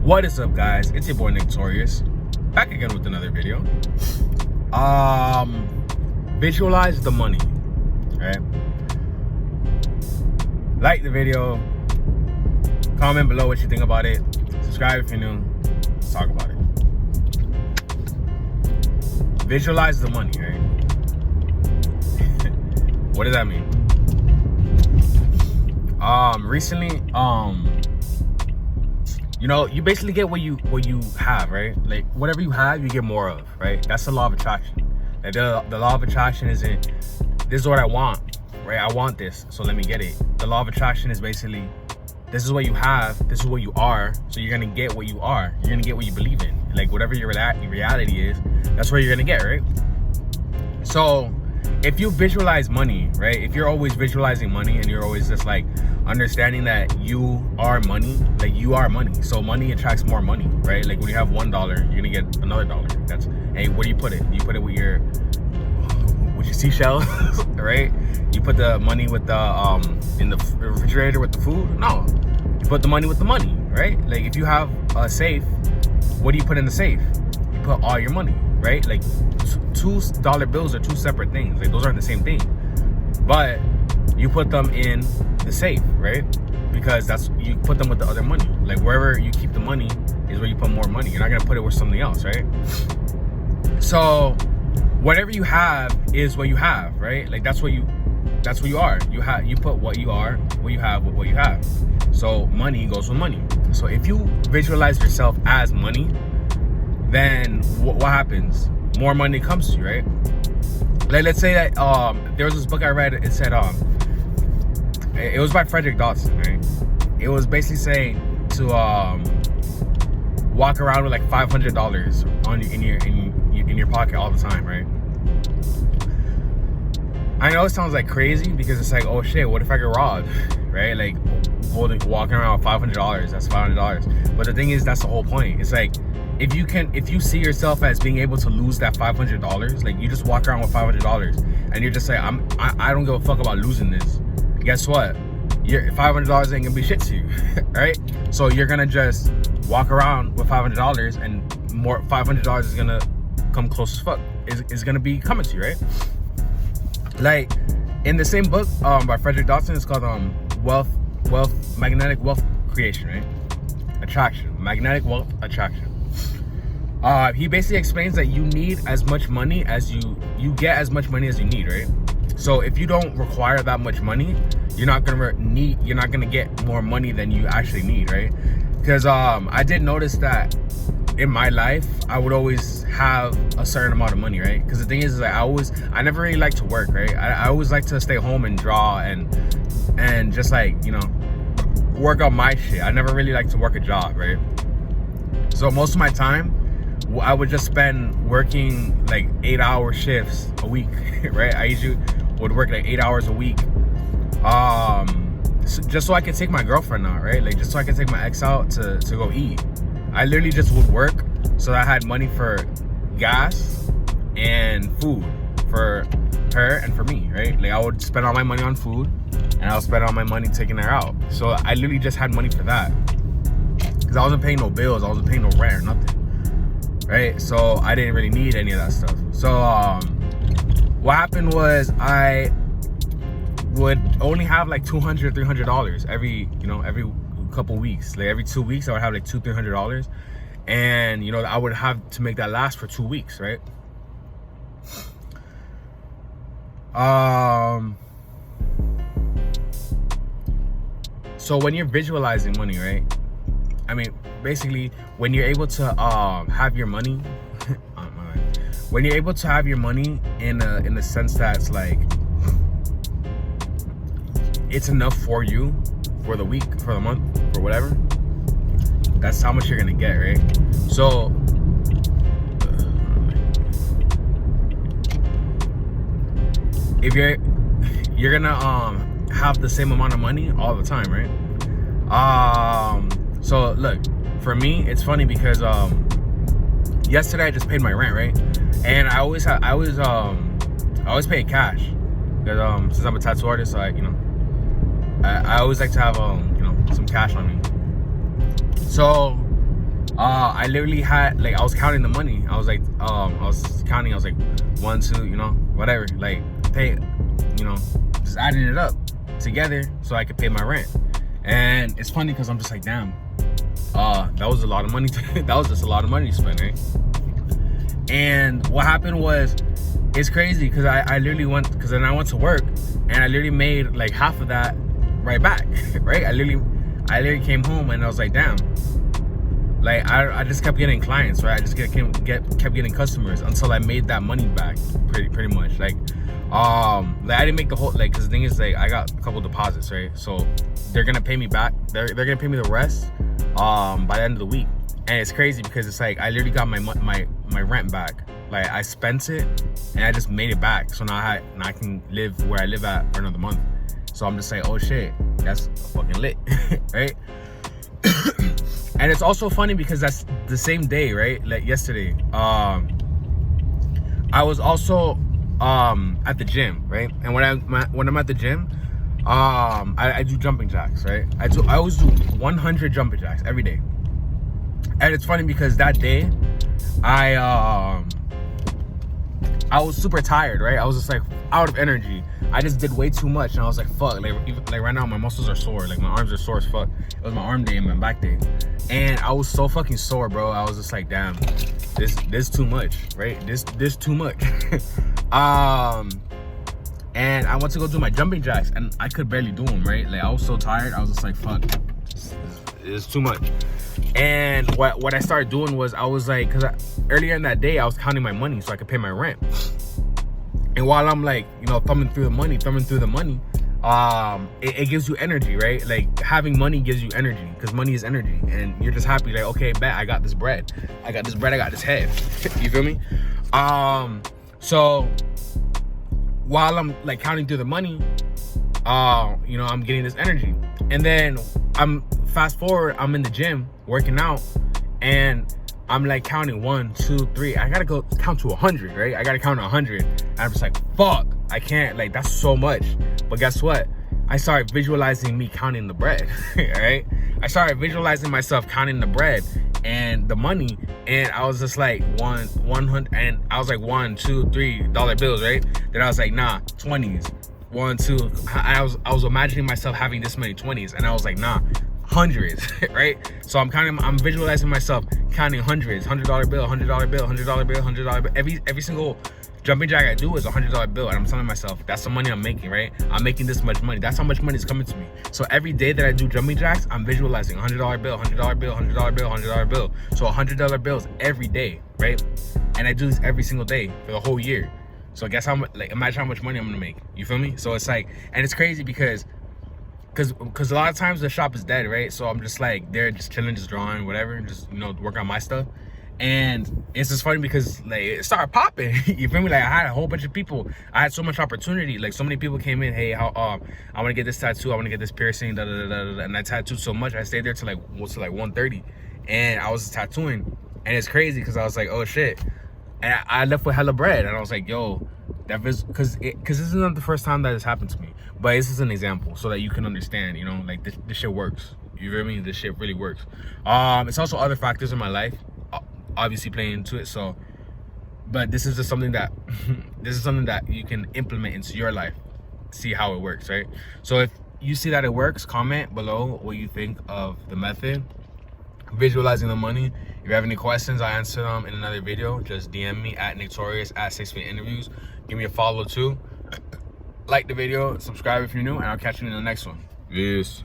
What is up, guys? It's your boy Nick Torius, back again with another video. Visualize the money, right? Like the video, comment below what you think about it, subscribe if you're new, let's talk about it. Visualize the money, right? What does that mean? Recently, you know, you basically get what you have, right? Like whatever you have, you get more of, right? That's the law of attraction. Like the law of attraction isn't, this is what I want, right? I want this, so let me get it. The law of attraction is basically, this is what you have, this is what you are, so you're gonna get what you are. You're gonna get what you believe in. Like whatever your reality is, that's what you're gonna get, right? So if you visualize money, right? If you're always visualizing money and you're always just like understanding that you are money, like you are money. So money attracts more money, right? Like when you have $1, you're gonna get another dollar. That's, hey, where do you put it? You put it with your seashells, right? You put the money with the in the refrigerator with the food? No, you put the money with the money, right? Like if you have a safe, what do you put in the safe? You put all your money, right? Like $2 bills are two separate things. Like those aren't the same thing, but you put them in the safe, right? Because that's, you put them with the other money. Like wherever you keep the money is where you put more money. You're not gonna put it with something else, right? So whatever you have is what you have, right? Like that's what you are. You put what you are, what you have with what you have. So money goes with money. So if you visualize yourself as money, then what happens? More money comes to you, right? Like let's say that there was this book I read, it said it was by Frederick Dawson, right? It was basically saying to walk around with like $500 on in your pocket all the time, right? I know it sounds like crazy because it's like, oh shit, what if I get robbed, right? Like walking around with $500, that's $500. But the thing is, that's the whole point. It's like, if you see yourself as being able to lose that $500, like you just walk around with $500 and you're just like, I don't give a fuck about losing this. Guess what? Your $500 ain't gonna be shit to you, right? So you're gonna just walk around with $500 and more $500 is gonna come close as fuck. Is gonna be coming to you, right? Like in the same book by Frederick Dawson, it's called Magnetic Wealth Creation, right? Attraction, magnetic wealth attraction. He basically explains that you need as much money as you get as much money as you need, right? So if you don't require that much money, you're not gonna get more money than you actually need, right? Because I did notice that in my life, I would always have a certain amount of money, right? Because the thing is like I never really like to work, right? I always like to stay home and draw and just like, you know, work on my shit. I never really like to work a job, right? So most of my time I would just spend working like 8-hour shifts a week, right? I usually would work like 8 hours a week, just so I could take my girlfriend out, right? Like just so I could take my ex out to go eat. I literally just would work so that I had money for gas and food for her and for me, right? Like I would spend all my money on food and I would spend all my money taking her out. So I literally just had money for that because I wasn't paying no bills, I wasn't paying no rent or nothing, right? So I didn't really need any of that stuff. So what happened was I would only have like $200, $300 every couple weeks. Like every 2 weeks I would have like $200-$300, and you know I would have to make that last for 2 weeks, right? So when you're visualizing money, right? I mean, basically when you're able to have your money when you're able to have your money in a sense that's like it's enough for you for the week, for the month, for whatever, that's how much you're gonna get, right? So if you're gonna have the same amount of money all the time, right? So look, for me it's funny because yesterday I just paid my rent, right? And I always pay cash because since I'm a tattoo artist, so I always like to have some cash on me. So I literally had, like, I was counting the money. I was like, I was counting. I was like, 1, 2, you know, whatever. Like, pay, you know, just adding it up together so I could pay my rent. And it's funny because I'm just like, damn, that was a lot of money. That was just a lot of money to spend, right? And what happened was, it's crazy because I literally went, because then I went to work and I literally made like half of that right back, right? I literally came home and I was like, damn. Like, I just kept getting clients, right? I just kept getting customers until I made that money back, pretty much. Like I didn't make the whole, like, because the thing is, like, I got a couple deposits, right? So they're gonna pay me back. They're gonna pay me the rest by the end of the week. And it's crazy because it's like I literally got my rent back. Like, I spent it and I just made it back. So now I can live where I live at for another month. So I'm just like, oh shit, that's fucking lit, right? And it's also funny because that's the same day, right? Like yesterday, I was also at the gym, right? And when I'm at the gym, I do jumping jacks, right? I always do 100 jumping jacks every day. And it's funny because that day, I was super tired, right? I was just like out of energy. I just did way too much, and I was like, fuck. Like right now, my muscles are sore. Like, my arms are sore as fuck. It was my arm day and my back day, and I was so fucking sore, bro. I was just like, damn, this too much, right? This too much. And I went to go do my jumping jacks, and I could barely do them, right? Like, I was so tired. I was just like, fuck, it's too much. And what I started doing was, I was like, because earlier in that day, I was counting my money so I could pay my rent. And while I'm like, you know, thumbing through the money, it gives you energy, right? Like, having money gives you energy, because money is energy, and you're just happy, like, okay, bet, I got this bread, I got this head. You feel me? So while I'm like counting through the money, you know, I'm getting this energy. And then fast forward, I'm in the gym working out, and I'm like counting 1, 2, 3. I gotta go count to 100, right? I gotta count 100. And I'm just like, fuck, I can't, like, that's so much. But guess what? I started visualizing me counting the bread, right? I started visualizing myself counting the bread and the money, and I was just like 100, and I was like $1, $2, $3 bills, right? Then I was like, nah, 20s, 1, 2. I was imagining myself having this many 20s, and I was like, nah, hundreds, right? So I'm visualizing myself counting hundreds, $100 bill, $100 bill, $100 bill, $100 bill. Every single jumping jack I do is $100 bill, and I'm telling myself, that's the money I'm making, right? I'm making this much money. That's how much money is coming to me. So every day that I do jumping jacks, I'm visualizing $100 bill, $100 bill, $100 bill, $100 bill. So $100 bills every day, right? And I do this every single day for the whole year. So guess how much? Like, imagine how much money I'm gonna make. You feel me? So it's like, and it's crazy because a lot of times the shop is dead, right? So I'm just like there, just chilling, just drawing, whatever, just, you know, work on my stuff. And it's just funny because, like, it started popping. You feel me? Like, I had a whole bunch of people. I had so much opportunity. Like, so many people came in. Hey, I want to get this tattoo. I want to get this piercing. Da, da, da, da, da. And I tattooed so much. I stayed there till like 1:30, and I was tattooing. And it's crazy because I was like, oh shit. And I left with hella bread. And I was like, yo, that was because this is not the first time that has happened to me. But this is an example so that you can understand, you know, like, this shit works. You feel me? This shit really works. It's also other factors in my life obviously playing into it. So, but this is just something that you can implement into your life, see how it works, right? So if you see that it works, comment below what you think of the method, visualizing the money. If you have any questions, I answer them in another video. Just DM me at Torius at 6fit interviews. Give me a follow too. Like the video, subscribe if you're new, and I'll catch you in the next one. Peace.